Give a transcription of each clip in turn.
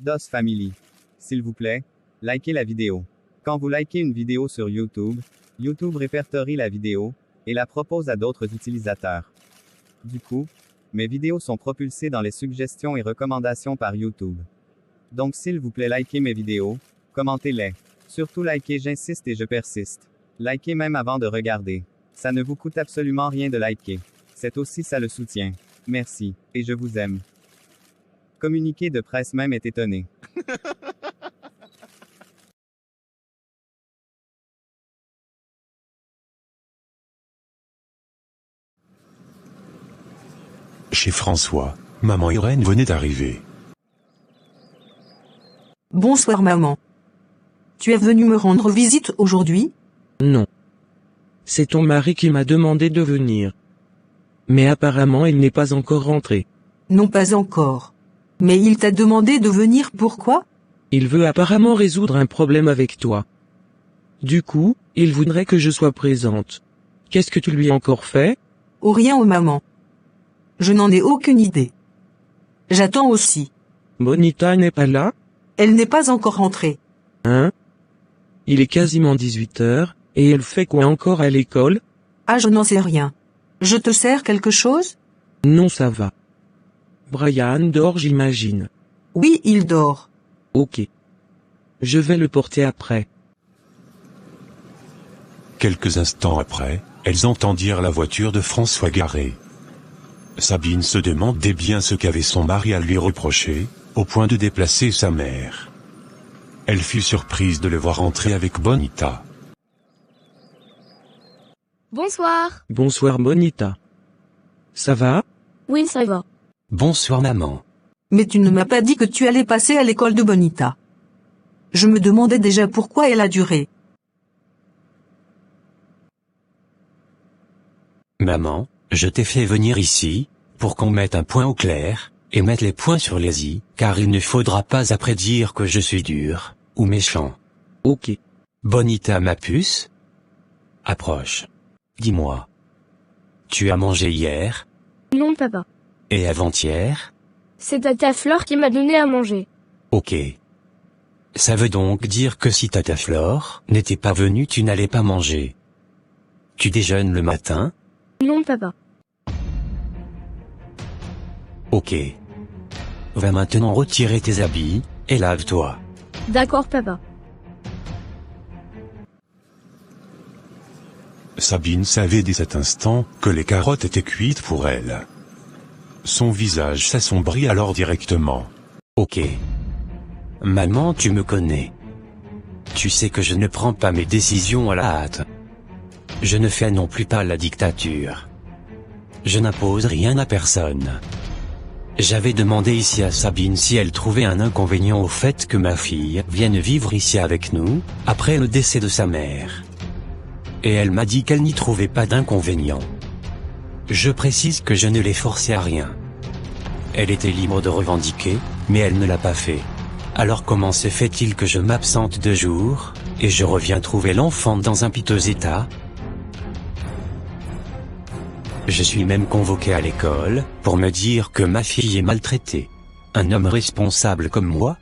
DOS Family. S'il vous plaît, likez la vidéo. Quand vous likez une vidéo sur YouTube, YouTube répertorie la vidéo et la propose à d'autres utilisateurs. Du coup, mes vidéos sont propulsées dans les suggestions et recommandations par YouTube. Donc s'il vous plaît, likez mes vidéos, commentez-les. Surtout likez, j'insiste et je persiste. Likez même avant de regarder. Ça ne vous coûte absolument rien de liker. C'est aussi ça le soutien. Merci, et je vous aime. Communiqué de presse même est étonné. Chez François, maman Irène venait d'arriver. Bonsoir maman. Tu es venue me rendre visite aujourd'hui? Non. C'est ton mari qui m'a demandé de venir. Mais apparemment il n'est pas encore rentré. Non, pas encore. Mais il t'a demandé de venir pourquoi? Il veut apparemment résoudre un problème avec toi. Du coup, il voudrait que je sois présente. Qu'est-ce que tu lui as encore fait? Oh, rien, oh maman. Je n'en ai aucune idée. J'attends aussi. Bonita n'est pas là? Elle n'est pas encore rentrée. Hein? Il est quasiment 18h, et elle fait quoi encore à l'école? Ah, je n'en sais rien. Je te sers quelque chose? Non, ça va. Brian dort, j'imagine. Oui, il dort. Ok. Je vais le porter après. Quelques instants après, elles entendirent la voiture de François garée. Sabine se demandait bien ce qu'avait son mari à lui reprocher, au point de déplacer sa mère. Elle fut surprise de le voir entrer avec Bonita. Bonsoir. Bonsoir Bonita. Ça va? Oui, ça va. Bonsoir maman. Mais tu ne m'as pas dit que tu allais passer à l'école de Bonita. Je me demandais déjà pourquoi elle a duré. Maman, je t'ai fait venir ici, pour qu'on mette un point au clair, et mette les points sur les i, car il ne faudra pas après dire que je suis dur, ou méchant. Ok. Bonita ma puce? Approche. Dis-moi. Tu as mangé hier? Non, papa. Et avant-hier? C'est Tata Flore qui m'a donné à manger. Ok. Ça veut donc dire que si Tata Flore n'était pas venue, tu n'allais pas manger. Tu déjeunes le matin? Non, papa. Ok. Va maintenant retirer tes habits, et lave-toi. D'accord, papa. Sabine savait dès cet instant que les carottes étaient cuites pour elle. Son visage s'assombrit alors directement. Ok. Maman, tu me connais. Tu sais que je ne prends pas mes décisions à la hâte. Je ne fais non plus pas la dictature. Je n'impose rien à personne. J'avais demandé ici à Sabine si elle trouvait un inconvénient au fait que ma fille vienne vivre ici avec nous, après le décès de sa mère. Et elle m'a dit qu'elle n'y trouvait pas d'inconvénient. Je précise que je ne l'ai forcée à rien. Elle était libre de revendiquer, mais elle ne l'a pas fait. Alors comment se fait-il que je m'absente 2 jours, et je reviens trouver l'enfant dans un piteux état? Je suis même convoqué à l'école, pour me dire que ma fille est maltraitée. Un homme responsable comme moi?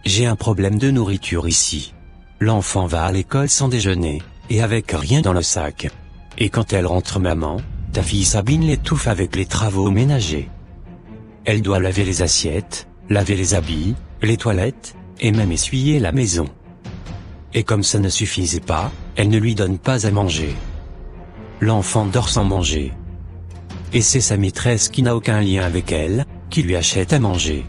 J'ai un problème de nourriture ici. L'enfant va à l'école sans déjeuner, et avec rien dans le sac. Et quand elle rentre, maman, ta fille Sabine l'étouffe avec les travaux ménagers. Elle doit laver les assiettes, laver les habits, les toilettes, et même essuyer la maison. Et comme ça ne suffisait pas, elle ne lui donne pas à manger. L'enfant dort sans manger. Et c'est sa maîtresse qui n'a aucun lien avec elle, qui lui achète à manger.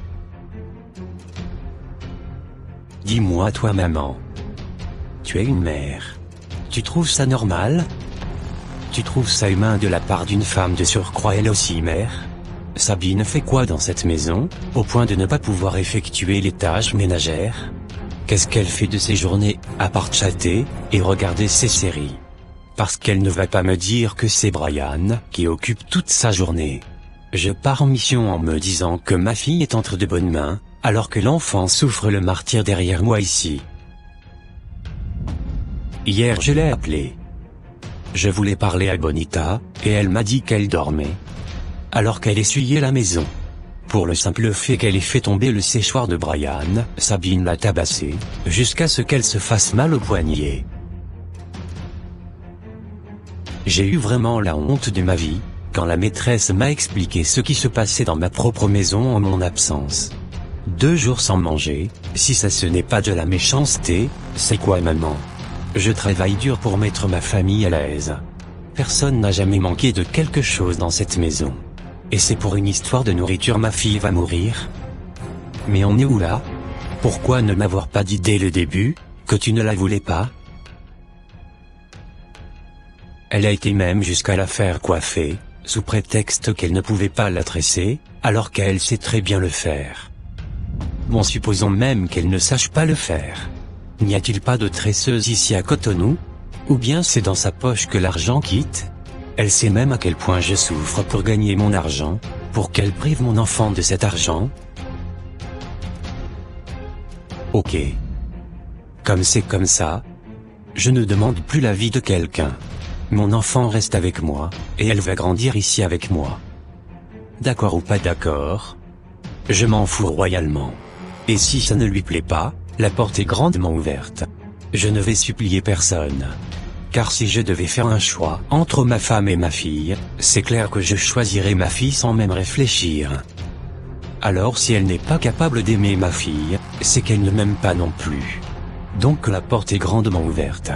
Dis-moi toi maman. Tu es une mère. Tu trouves ça normal? Tu trouves ça humain de la part d'une femme de surcroît elle aussi mère? Sabine fait quoi dans cette maison, au point de ne pas pouvoir effectuer les tâches ménagères? Qu'est-ce qu'elle fait de ses journées, à part chatter, et regarder ses séries? Parce qu'elle ne va pas me dire que c'est Brian qui occupe toute sa journée. Je pars en mission en me disant que ma fille est entre de bonnes mains, alors que l'enfant souffre le martyre derrière moi ici. Hier je l'ai appelée. Je voulais parler à Bonita, et elle m'a dit qu'elle dormait. Alors qu'elle essuyait la maison. pour le simple fait qu'elle ait fait tomber le séchoir de Brian, Sabine l'a tabassée, jusqu'à ce qu'elle se fasse mal au poignet. J'ai eu vraiment la honte de ma vie, quand la maîtresse m'a expliqué ce qui se passait dans ma propre maison en mon absence. 2 jours sans manger, si ça ce n'est pas de la méchanceté, c'est quoi maman? Je travaille dur pour mettre ma famille à l'aise. Personne n'a jamais manqué de quelque chose dans cette maison. Et c'est pour une histoire de nourriture ma fille va mourir? Mais on est où là? Pourquoi ne m'avoir pas dit dès le début, que tu ne la voulais pas? Elle a été même jusqu'à la faire coiffer, sous prétexte qu'elle ne pouvait pas la tresser, alors qu'elle sait très bien le faire. Bon, supposons même qu'elle ne sache pas le faire. N'y a-t-il pas de tresseuse ici à Cotonou? Ou bien c'est dans sa poche que l'argent quitte? Elle sait même à quel point je souffre pour gagner mon argent, pour qu'elle prive mon enfant de cet argent? Ok. Comme c'est comme ça, je ne demande plus l'avis de quelqu'un. Mon enfant reste avec moi, et elle va grandir ici avec moi. D'accord ou pas d'accord? Je m'en fous royalement. Et si ça ne lui plaît pas, la porte est grandement ouverte. Je ne vais supplier personne. Car si je devais faire un choix entre ma femme et ma fille, c'est clair que je choisirais ma fille sans même réfléchir. Alors si elle n'est pas capable d'aimer ma fille, c'est qu'elle ne m'aime pas non plus. Donc la porte est grandement ouverte.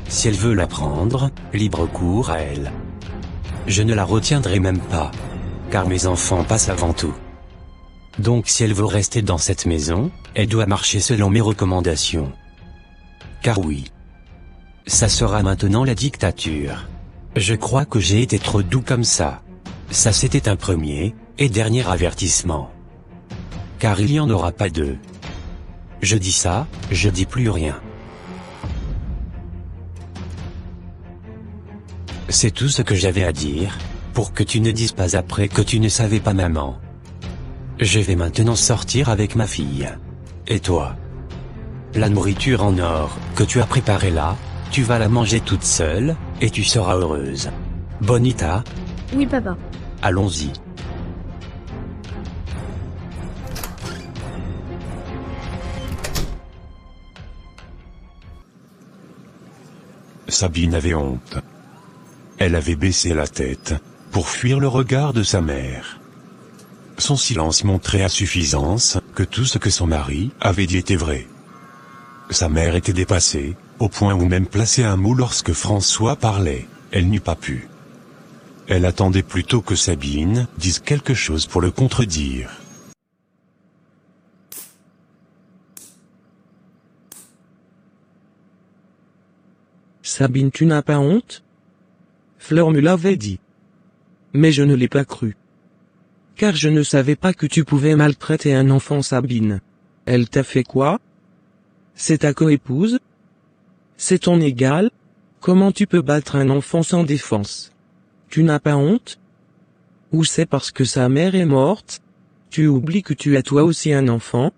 Si elle veut la prendre, libre cours à elle. Je ne la retiendrai même pas. Car mes enfants passent avant tout. Donc si elle veut rester dans cette maison, elle doit marcher selon mes recommandations. Car oui. Ça sera maintenant la dictature. Je crois que j'ai été trop doux comme ça. Ça c'était un premier, et dernier avertissement. Car il n'y en aura pas deux. Je dis ça, je dis plus rien. C'est tout ce que j'avais à dire, pour que tu ne dises pas après que tu ne savais pas maman. Je vais maintenant sortir avec ma fille. Et toi? La nourriture en or, que tu as préparée là, tu vas la manger toute seule, et tu seras heureuse. Bonita? Oui, papa. Allons-y. Sabine avait honte. Elle avait baissé la tête, pour fuir le regard de sa mère. Son silence montrait à suffisance que tout ce que son mari avait dit était vrai. Sa mère était dépassée, au point où même placer un mot lorsque François parlait, elle n'eût pas pu. Elle attendait plutôt que Sabine dise quelque chose pour le contredire. Sabine, tu n'as pas honte? Fleur me l'avait dit. Mais je ne l'ai pas cru. Car je ne savais pas que tu pouvais maltraiter un enfant, Sabine. Elle t'a fait quoi? C'est ta coépouse? C'est ton égal? Comment tu peux battre un enfant sans défense? Tu n'as pas honte? Ou c'est parce que sa mère est morte? Tu oublies que tu as toi aussi un enfant?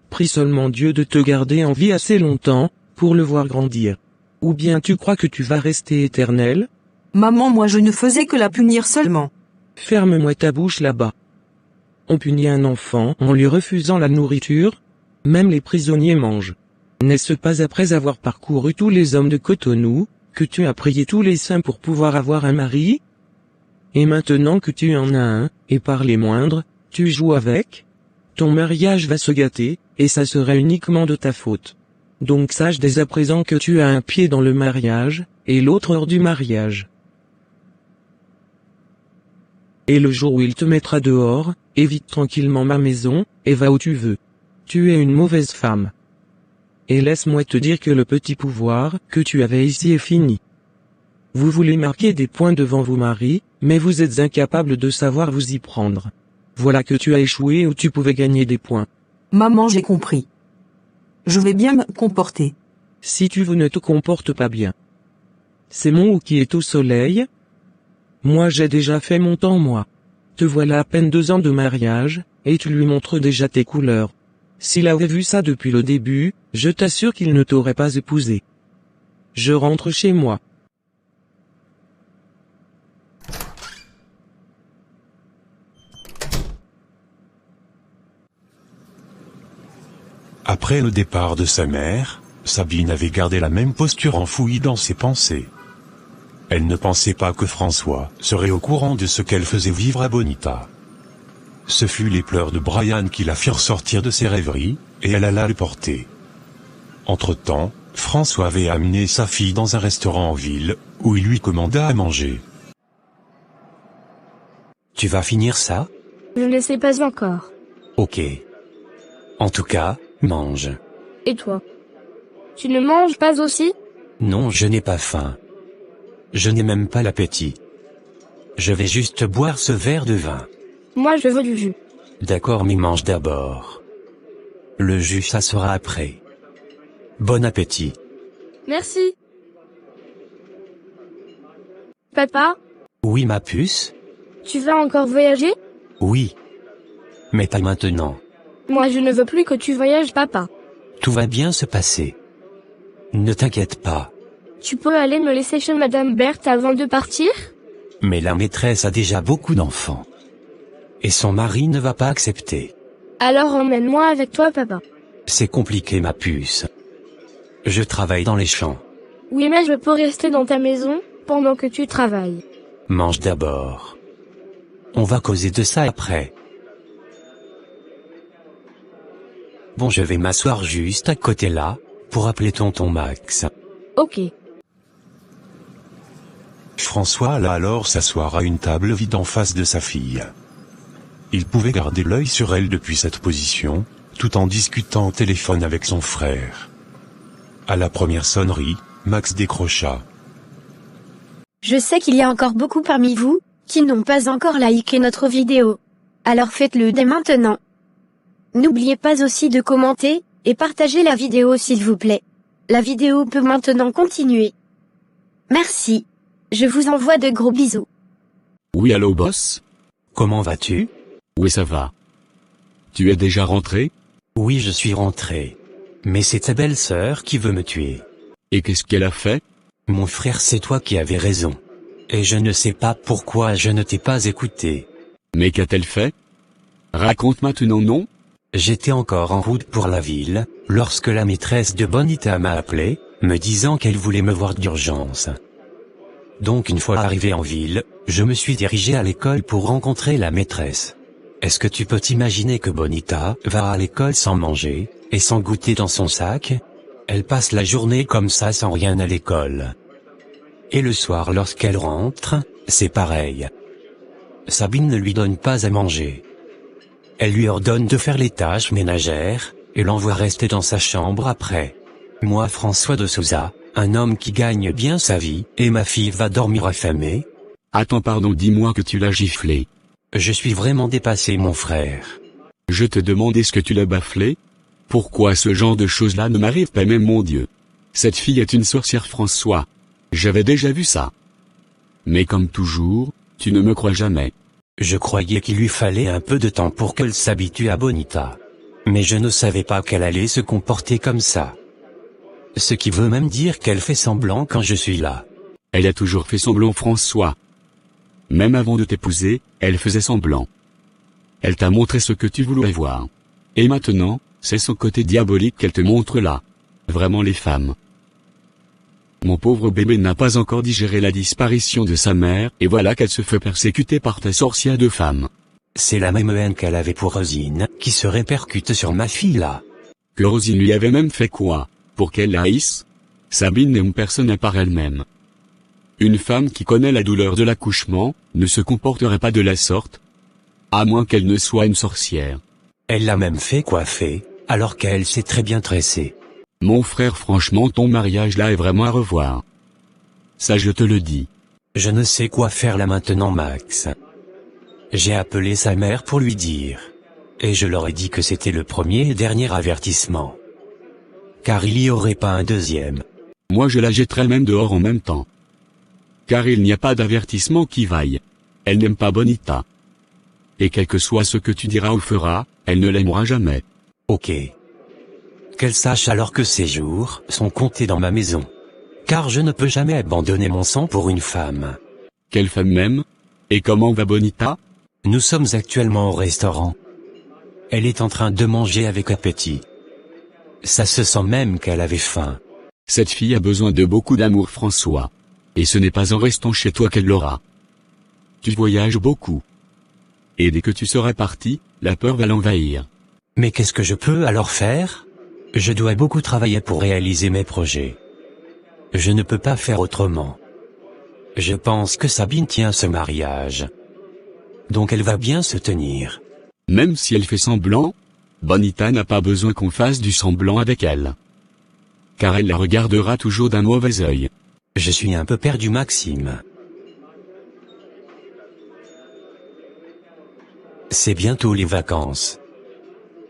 Prie seulement Dieu de te garder en vie assez longtemps, pour le voir grandir. Ou bien tu crois que tu vas rester éternel? Maman, moi je ne faisais que la punir seulement. Ferme-moi ta bouche là-bas. On punit un enfant en lui refusant la nourriture? Même les prisonniers mangent. N'est-ce pas après avoir parcouru tous les hommes de Cotonou, que tu as prié tous les saints pour pouvoir avoir un mari? Et maintenant que tu en as un, et par les moindres, tu joues avec? Ton mariage va se gâter, et ça serait uniquement de ta faute. Donc sache dès à présent que tu as un pied dans le mariage, et l'autre hors du mariage. Et le jour où il te mettra dehors, évite tranquillement ma maison, et va où tu veux. Tu es une mauvaise femme. Et laisse-moi te dire que le petit pouvoir que tu avais ici est fini. Vous voulez marquer des points devant vos maris, mais vous êtes incapable de savoir vous y prendre. Voilà que tu as échoué où tu pouvais gagner des points. Maman, j'ai compris. Je vais bien me comporter. Si tu ne te comportes pas bien. C'est mon ou qui est au soleil? Moi j'ai déjà fait mon temps moi. Te voilà à peine 2 ans de mariage, et tu lui montres déjà tes couleurs. S'il avait vu ça depuis le début, je t'assure qu'il ne t'aurait pas épousé. Je rentre chez moi. Après le départ de sa mère, Sabine avait gardé la même posture enfouie dans ses pensées. Elle ne pensait pas que François serait au courant de ce qu'elle faisait vivre à Bonita. Ce fut les pleurs de Brian qui la firent sortir de ses rêveries, et elle alla le porter. Entre-temps, François avait amené sa fille dans un restaurant en ville, où il lui commanda à manger. Tu vas finir ça? Je ne sais pas encore. Ok. En tout cas, mange. Et toi? Tu ne manges pas aussi? Non, je n'ai pas faim. Je n'ai même pas l'appétit. Je vais juste boire ce verre de vin. Moi je veux du jus. D'accord, mais mange d'abord. Le jus, ça sera après. Bon appétit. Merci. Papa, Oui, ma puce? tu vas encore voyager? Oui. Mais pas maintenant. Moi je ne veux plus que tu voyages, papa. Tout va bien se passer. Ne t'inquiète pas. Tu peux aller me laisser chez Madame Berthe avant de partir? Mais la maîtresse a déjà beaucoup d'enfants. Et son mari ne va pas accepter. Alors emmène-moi avec toi, papa. C'est compliqué, ma puce. Je travaille dans les champs. Oui, mais je peux rester dans ta maison pendant que tu travailles. Mange d'abord. On va causer de ça après. Bon, je vais m'asseoir juste à côté là, pour appeler tonton Max. Ok. François alla alors s'asseoir à une table vide en face de sa fille. Il pouvait garder l'œil sur elle depuis cette position, tout en discutant au téléphone avec son frère. À la première sonnerie, Max décrocha. Je sais qu'il y a encore beaucoup parmi vous, qui n'ont pas encore liké notre vidéo. Alors faites-le dès maintenant. N'oubliez pas aussi de commenter, et partager la vidéo s'il vous plaît. La vidéo peut maintenant continuer. Merci. Je vous envoie de gros bisous. Oui, allô boss? Comment vas-tu? Oui, ça va. Tu es déjà rentré? Oui, je suis rentré. Mais c'est ta belle-sœur qui veut me tuer. Et qu'est-ce qu'elle a fait? Mon frère, c'est toi qui avais raison. Et je ne sais pas pourquoi je ne t'ai pas écouté. Mais qu'a-t-elle fait? Raconte maintenant, non? J'étais encore en route pour la ville, lorsque la maîtresse de Bonita m'a appelé, me disant qu'elle voulait me voir d'urgence. Donc une fois arrivé en ville, je me suis dirigé à l'école pour rencontrer la maîtresse. Est-ce que tu peux t'imaginer que Bonita va à l'école sans manger, et sans goûter dans son sac? Elle passe la journée comme ça sans rien à l'école. Et le soir lorsqu'elle rentre, c'est pareil. Sabine ne lui donne pas à manger. Elle lui ordonne de faire les tâches ménagères, et l'envoie rester dans sa chambre après. Moi, François de Souza, un homme qui gagne bien sa vie, et ma fille va dormir affamée? Attends, pardon, dis-moi que tu l'as giflé. Je suis vraiment dépassé, mon frère. Je te demande, est-ce que tu l'as baflé? Pourquoi ce genre de choses-là ne m'arrive pas, même, mon Dieu? Cette fille est une sorcière, François. J'avais déjà vu ça. Mais comme toujours, tu ne me crois jamais. Je croyais qu'il lui fallait un peu de temps pour qu'elle s'habitue à Bonita. Mais je ne savais pas qu'elle allait se comporter comme ça. Ce qui veut même dire qu'elle fait semblant quand je suis là. Elle a toujours fait semblant, François. Même avant de t'épouser, elle faisait semblant. Elle t'a montré ce que tu voulais voir. Et maintenant, c'est son côté diabolique qu'elle te montre là. Vraiment, les femmes. Mon pauvre bébé n'a pas encore digéré la disparition de sa mère, et voilà qu'elle se fait persécuter par ta sorcière de femme. C'est la même haine qu'elle avait pour Rosine, qui se répercute sur ma fille là. Que Rosine lui avait même fait quoi? Pour qu'elle la haïsse? Sabine n'aime personne à part elle-même. Une femme qui connaît la douleur de l'accouchement, ne se comporterait pas de la sorte. À moins qu'elle ne soit une sorcière. Elle l'a même fait coiffer, alors qu'elle s'est très bien tressée. Mon frère, franchement, ton mariage là est vraiment à revoir. Ça, je te le dis. Je ne sais quoi faire là maintenant, Max. J'ai appelé sa mère pour lui dire. Et je leur ai dit que c'était le premier et dernier avertissement. Car il y aurait pas un deuxième. Moi, je la jetterai même dehors en même temps. Car il n'y a pas d'avertissement qui vaille. Elle n'aime pas Bonita. Et quel que soit ce que tu diras ou feras, elle ne l'aimera jamais. Ok. Qu'elle sache alors que ses jours sont comptés dans ma maison. Car je ne peux jamais abandonner mon sang pour une femme. Quelle femme même? Et comment va Bonita? Nous sommes actuellement au restaurant. Elle est en train de manger avec appétit. Ça se sent même qu'elle avait faim. Cette fille a besoin de beaucoup d'amour, François. Et ce n'est pas en restant chez toi qu'elle l'aura. Tu voyages beaucoup. Et dès que tu seras parti, la peur va l'envahir. Mais qu'est-ce que je peux alors faire? Je dois beaucoup travailler pour réaliser mes projets. Je ne peux pas faire autrement. Je pense que Sabine tient ce mariage. Donc elle va bien se tenir. Même si elle fait semblant, Bonita n'a pas besoin qu'on fasse du semblant avec elle. Car elle la regardera toujours d'un mauvais œil. Je suis un peu perdu, Maxime. C'est bientôt les vacances.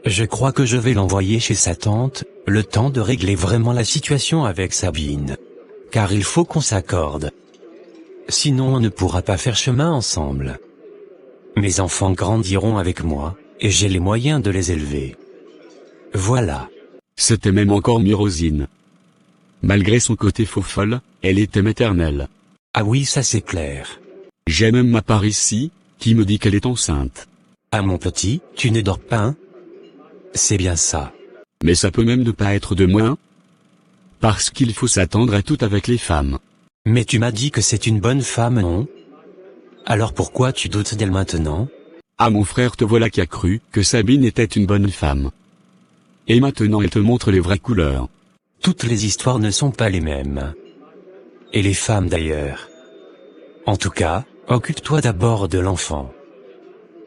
Je crois que je vais l'envoyer chez sa tante, le temps de régler vraiment la situation avec Sabine. Car il faut qu'on s'accorde. Sinon on ne pourra pas faire chemin ensemble. Mes enfants grandiront avec moi, et j'ai les moyens de les élever. Voilà. C'était même encore mieux Rosine. Malgré son côté faux-folle, elle était maternelle. Ah oui, ça c'est clair. J'ai même ma part ici, qui me dit qu'elle est enceinte. Ah mon petit, tu ne dors pas, hein? C'est bien ça. Mais ça peut même ne pas être de moi. Parce qu'il faut s'attendre à tout avec les femmes. Mais tu m'as dit que c'est une bonne femme, non? Alors pourquoi tu doutes d'elle maintenant? Ah mon frère, te voilà qui a cru que Sabine était une bonne femme. Et maintenant elle te montre les vraies couleurs. Toutes les histoires ne sont pas les mêmes. Et les femmes d'ailleurs. En tout cas, occupe-toi d'abord de l'enfant.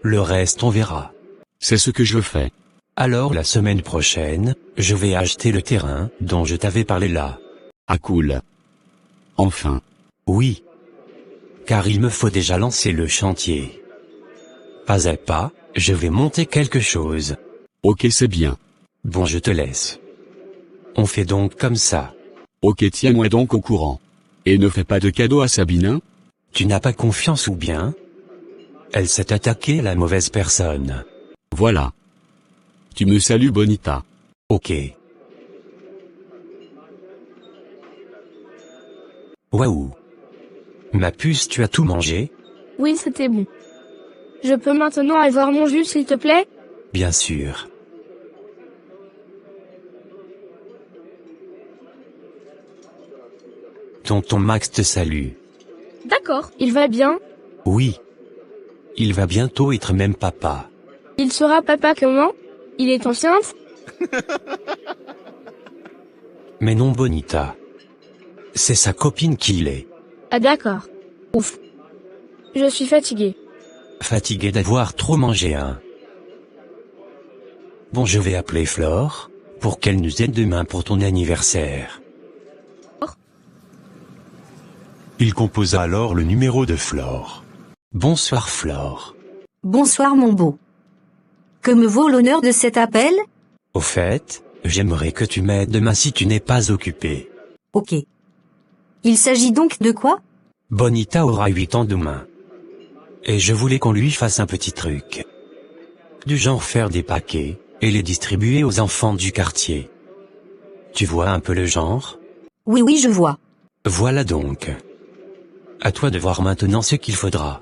Le reste on verra. C'est ce que je fais. Alors la semaine prochaine, je vais acheter le terrain dont je t'avais parlé là. Ah cool. Enfin. Oui. Car il me faut déjà lancer le chantier. Pas à pas, je vais monter quelque chose. Ok, c'est bien. Bon, je te laisse. On fait donc comme ça. Ok, tiens-moi donc au courant. Et ne fais pas de cadeau à Sabine, hein? Tu n'as pas confiance ou bien? Elle s'est attaquée à la mauvaise personne. Voilà. Tu me salues, Bonita. Ok. Waouh. Ma puce, tu as tout mangé? Oui, c'était bon. Je peux maintenant avoir mon jus, s'il te plaît? Bien sûr. Tonton Max te salue. D'accord, il va bien? Oui. Il va bientôt être même papa. Il sera papa comment? Il est enceinte? Mais non, Bonita. C'est sa copine qui l'est. Ah d'accord. Ouf. Je suis fatiguée. Fatigué d'avoir trop mangé, hein. Bon, je vais appeler Flore, pour qu'elle nous aide demain pour ton anniversaire. Il composa alors le numéro de Flore. Bonsoir Flore. Bonsoir mon beau. Que me vaut l'honneur de cet appel? Au fait, j'aimerais que tu m'aides demain si tu n'es pas occupé. Ok. Il s'agit donc de quoi? Bonita aura 8 ans demain. Et je voulais qu'on lui fasse un petit truc. Du genre faire des paquets, et les distribuer aux enfants du quartier. Tu vois un peu le genre? Oui, je vois. Voilà donc. À toi de voir maintenant ce qu'il faudra.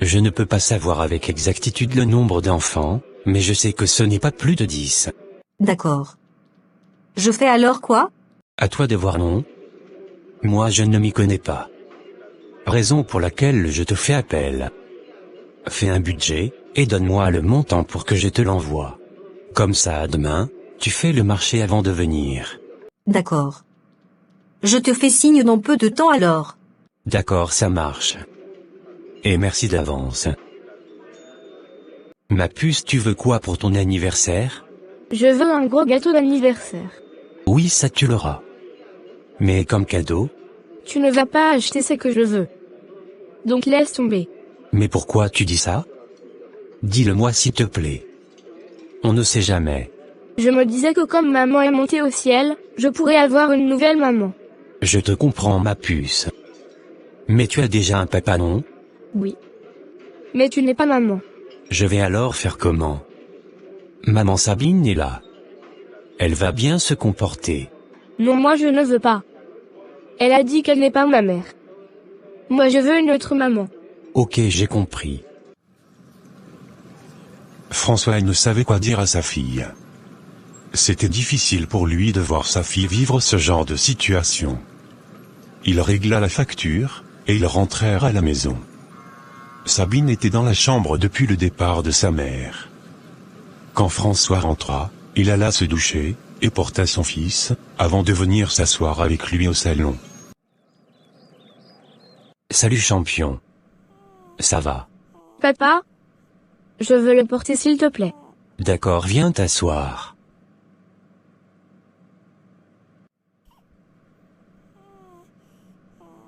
Je ne peux pas savoir avec exactitude le nombre d'enfants, mais je sais que ce n'est pas plus de 10. D'accord. Je fais alors quoi? À toi de voir, non? Moi je ne m'y connais pas. Raison pour laquelle je te fais appel. Fais un budget, et donne-moi le montant pour que je te l'envoie. Comme ça, demain, tu fais le marché avant de venir. D'accord. Je te fais signe dans peu de temps alors. D'accord, ça marche. Et merci d'avance. Ma puce, tu veux quoi pour ton anniversaire? Je veux un gros gâteau d'anniversaire. Oui, ça tu l'auras. Mais comme cadeau? Tu ne vas pas acheter ce que je veux. Donc laisse tomber. Mais pourquoi tu dis ça? Dis-le-moi s'il te plaît. On ne sait jamais. Je me disais que comme maman est montée au ciel, je pourrais avoir une nouvelle maman. Je te comprends, ma puce. Mais tu as déjà un papa, non? Oui. Mais tu n'es pas maman. Je vais alors faire comment? Maman Sabine est là. Elle va bien se comporter. Non, moi je ne veux pas. Elle a dit qu'elle n'est pas ma mère. Moi je veux une autre maman. Ok, j'ai compris. François ne savait quoi dire à sa fille. C'était difficile pour lui de voir sa fille vivre ce genre de situation. Il régla la facture, et ils rentrèrent à la maison. Sabine était dans la chambre depuis le départ de sa mère. Quand François rentra, il alla se doucher, et porta son fils, avant de venir s'asseoir avec lui au salon. Salut champion. Ça va? Papa? Je veux le porter s'il te plaît. D'accord, viens t'asseoir.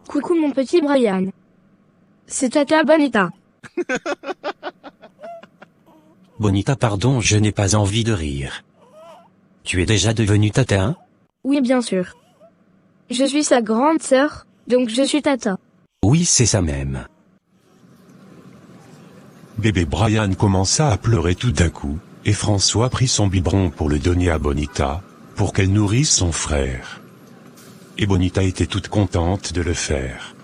Coucou mon petit Brian. C'est Tata Bonita. Bonita, pardon, je n'ai pas envie de rire. Tu es déjà devenue tata, hein? Oui bien sûr. Je suis sa grande sœur, donc je suis Tata. Oui, c'est ça même. Bébé Brian commença à pleurer tout d'un coup, et François prit son biberon pour le donner à Bonita, pour qu'elle nourrisse son frère. Et Bonita était toute contente de le faire.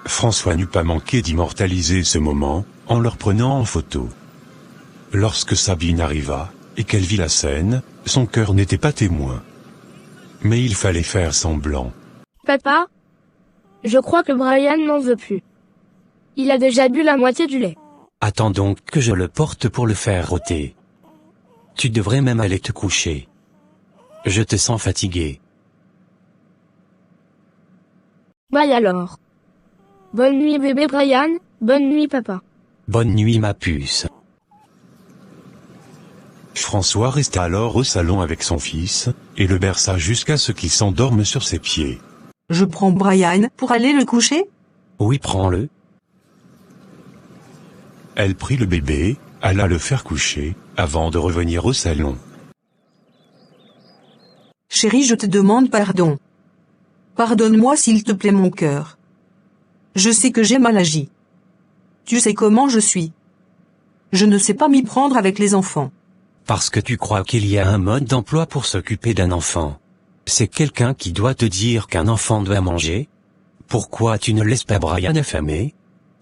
François n'eut pas manqué d'immortaliser ce moment, en leur prenant en photo. Lorsque Sabine arriva, et qu'elle vit la scène, son cœur n'était pas témoin. Mais il fallait faire semblant. Papa? Je crois que Brian n'en veut plus. Il a déjà bu la moitié du lait. Attends donc que je le porte pour le faire rôter. Tu devrais même aller te coucher. Je te sens fatigué. Bye alors. Bonne nuit bébé Brian, bonne nuit papa. Bonne nuit ma puce. François resta alors au salon avec son fils, et le berça jusqu'à ce qu'il s'endorme sur ses pieds. Je prends Brian pour aller le coucher? Oui, prends-le. Elle prit le bébé, alla le faire coucher, avant de revenir au salon. Chérie, je te demande pardon. Pardonne-moi s'il te plaît mon cœur. Je sais que j'ai mal agi. Tu sais comment je suis. Je ne sais pas m'y prendre avec les enfants. Parce que tu crois qu'il y a un mode d'emploi pour s'occuper d'un enfant. C'est quelqu'un qui doit te dire qu'un enfant doit manger? Pourquoi tu ne laisses pas Brian affamer?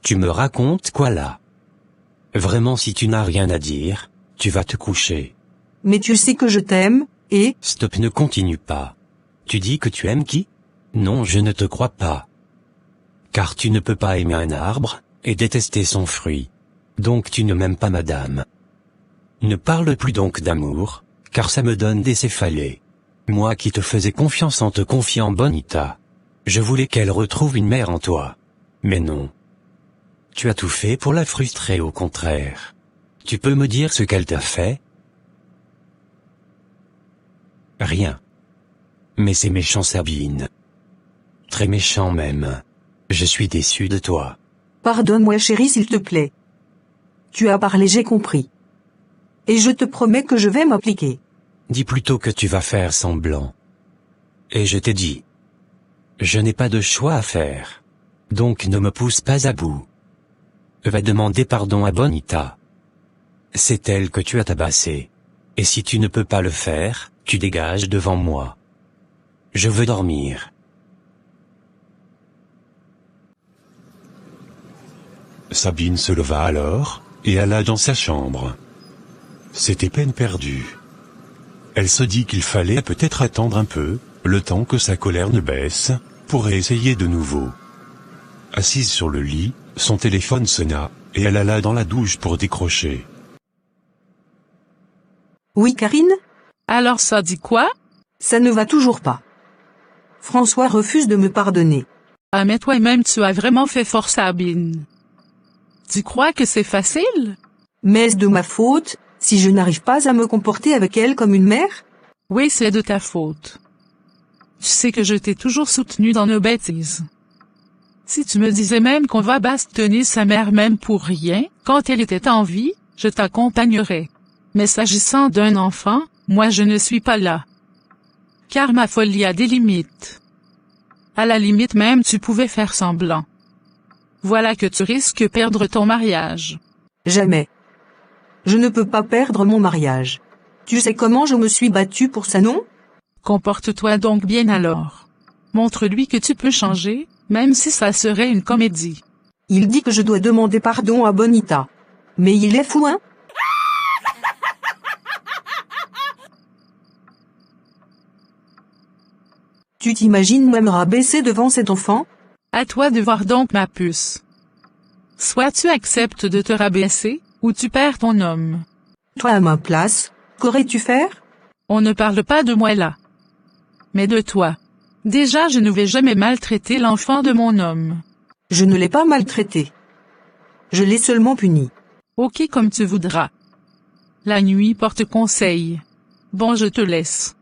Tu me racontes quoi là? Vraiment, si tu n'as rien à dire, tu vas te coucher. Mais tu sais que je t'aime, et... Stop, ne continue pas. Tu dis que tu aimes qui? Non, je ne te crois pas. Car tu ne peux pas aimer un arbre, et détester son fruit. Donc tu ne m'aimes pas madame. Ne parle plus donc d'amour, car ça me donne des céphalées. Moi qui te faisais confiance en te confiant Bonita. Je voulais qu'elle retrouve une mère en toi. Mais non. Tu as tout fait pour la frustrer, au contraire. Tu peux me dire ce qu'elle t'a fait? Rien. Mais c'est méchant Sabine. Très méchant même. Je suis déçu de toi. Pardonne-moi chérie s'il te plaît. Tu as parlé, j'ai compris. Et je te promets que je vais m'appliquer. Dis plutôt que tu vas faire semblant. Et je t'ai dit. Je n'ai pas de choix à faire. Donc ne me pousse pas à bout. Va demander pardon à Bonita. C'est elle que tu as tabassée. Et si tu ne peux pas le faire, tu dégages devant moi. Je veux dormir. Sabine se leva alors, et alla dans sa chambre. C'était peine perdue. Elle se dit qu'il fallait peut-être attendre un peu, le temps que sa colère ne baisse, pour essayer de nouveau. Assise sur le lit, son téléphone sonna, et elle alla dans la douche pour décrocher. Oui Karine? Alors ça dit quoi? Ça ne va toujours pas. François refuse de me pardonner. Ah mais toi-même tu as vraiment fait fort Sabine. Tu crois que c'est facile? Mais est-ce de ma faute, si je n'arrive pas à me comporter avec elle comme une mère? Oui, c'est de ta faute. Tu sais que je t'ai toujours soutenu dans nos bêtises. Si tu me disais même qu'on va bastonner sa mère même pour rien, quand elle était en vie, je t'accompagnerais. Mais s'agissant d'un enfant, moi je ne suis pas là. Car ma folie a des limites. À la limite même tu pouvais faire semblant. Voilà que tu risques de perdre ton mariage. Jamais. Je ne peux pas perdre mon mariage. Tu sais comment je me suis battue pour ça, non? Comporte-toi donc bien alors. Montre-lui que tu peux changer, même si ça serait une comédie. Il dit que je dois demander pardon à Bonita. Mais il est fou, hein? Tu t'imagines moi me rabaisser devant cet enfant? À toi de voir donc ma puce. Soit tu acceptes de te rabaisser, ou tu perds ton homme. Toi à ma place, qu'aurais-tu faire? On ne parle pas de moi là. Mais de toi. Déjà je ne vais jamais maltraiter l'enfant de mon homme. Je ne l'ai pas maltraité. Je l'ai seulement puni. Ok comme tu voudras. La nuit porte conseil. Bon je te laisse.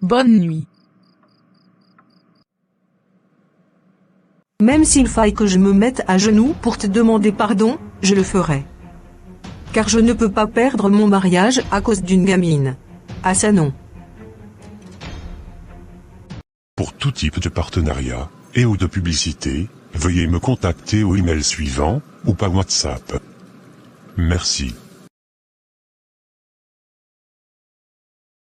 Bonne nuit. Même s'il faille que je me mette à genoux pour te demander pardon, je le ferai. Car je ne peux pas perdre mon mariage à cause d'une gamine. Ah ça non. Pour tout type de partenariat, et ou de publicité, veuillez me contacter au email suivant, ou par WhatsApp. Merci.